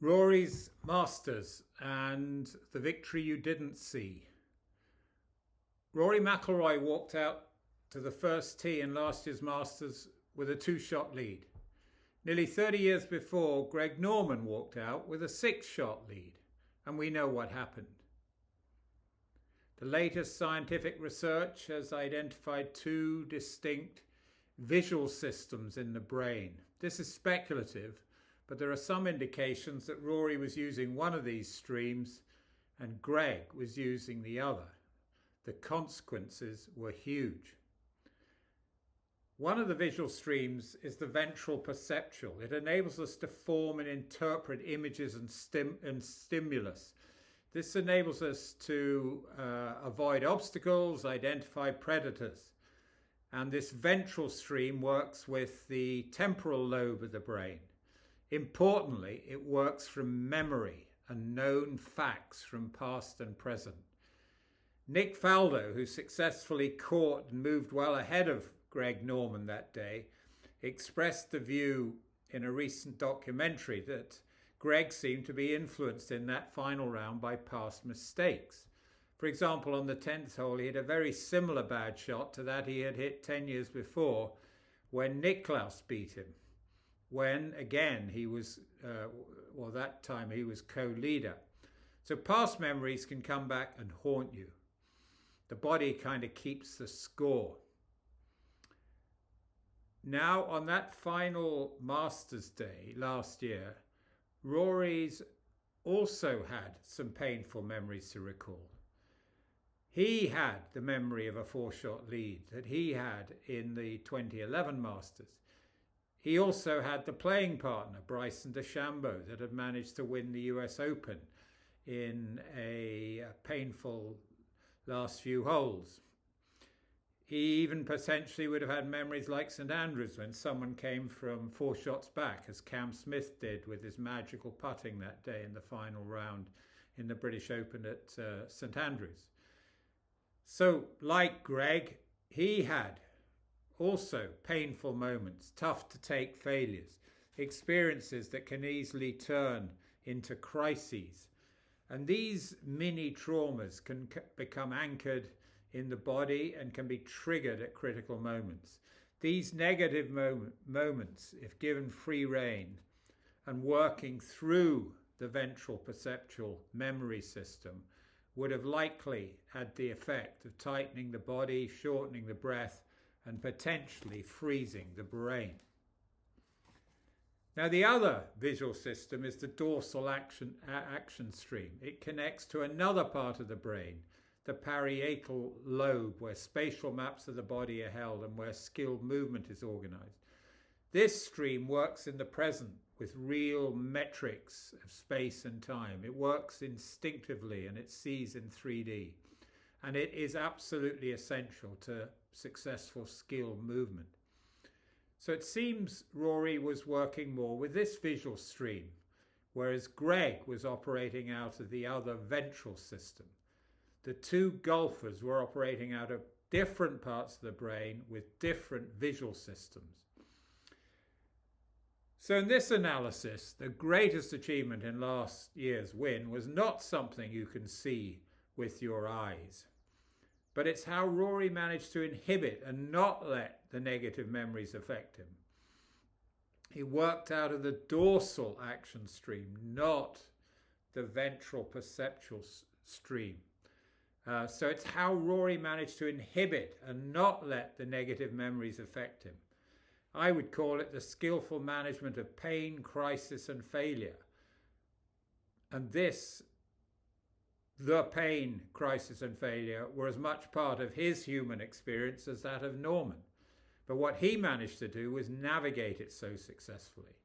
Rory's Masters and the victory you didn't see. Rory McIlroy walked out to the first tee in last year's Masters with a two-shot lead. Nearly 30 years before, Greg Norman walked out with a six-shot lead, and we know what happened. The latest scientific research has identified two distinct visual systems in the brain. This is speculative, but there are some indications that Rory was using one of these streams and Greg was using the other. The consequences were huge. One of the visual streams is the ventral perceptual. It enables us to form and interpret images and stimulus. This enables us to avoid obstacles, identify predators. And this ventral stream works with the temporal lobe of the brain. Importantly, it works from memory and known facts from past and present. Nick Faldo, who successfully caught and moved well ahead of Greg Norman that day, expressed the view in a recent documentary that Greg seemed to be influenced in that final round by past mistakes. For example, on the 10th hole, he had a very similar bad shot to that he had hit 10 years before when Nicklaus beat him. When, again, he was, that time he was co-leader. So past memories can come back and haunt you. The body kind of keeps the score. Now, on that final Masters Day last year, Rory's also had some painful memories to recall. He had the memory of a four-shot lead that he had in the 2011 Masters. He also had the playing partner, Bryson DeChambeau, that had managed to win the US Open in a painful last few holes. He even potentially would have had memories like St Andrews when someone came from four shots back, as Cam Smith did with his magical putting that day in the final round in the British Open at St Andrews. So, like Greg, he had also painful moments, tough to take failures, experiences that can easily turn into crises. And these mini traumas can become anchored in the body and can be triggered at critical moments. These negative moments, if given free rein and working through the ventral perceptual memory system, would have likely had the effect of tightening the body, shortening the breath, and potentially freezing the brain. Now, the other visual system is the dorsal action stream. It connects to another part of the brain, the parietal lobe, where spatial maps of the body are held and where skilled movement is organized. This stream works in the present with real metrics of space and time. It works instinctively and it sees in 3D. And it is absolutely essential to successful skill movement. So it seems Rory was working more with this visual stream, whereas Greg was operating out of the other ventral system. The two golfers were operating out of different parts of the brain with different visual systems. So in this analysis, the greatest achievement in last year's win was not something you can see with your eyes, but it's how Rory managed to inhibit and not let the negative memories affect him. He worked out of the dorsal action stream, not the ventral perceptual stream. So it's how Rory managed to inhibit and not let the negative memories affect him. I would call it the skillful management of pain, crisis, and failure. And the pain, crisis, and failure were as much part of his human experience as that of Norman. But what he managed to do was navigate it so successfully.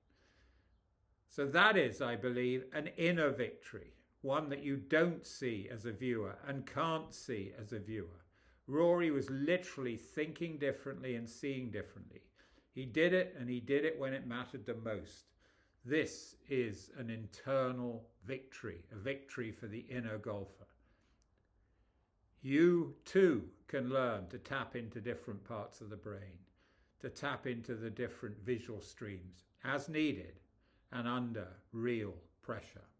So that is, I believe, an inner victory, one that you don't see as a viewer and can't see as a viewer. Rory was literally thinking differently and seeing differently. He did it, and he did it when it mattered the most. This is an internal victory, a victory for the inner golfer. You too can learn to tap into different parts of the brain, to tap into the different visual streams as needed and under real pressure.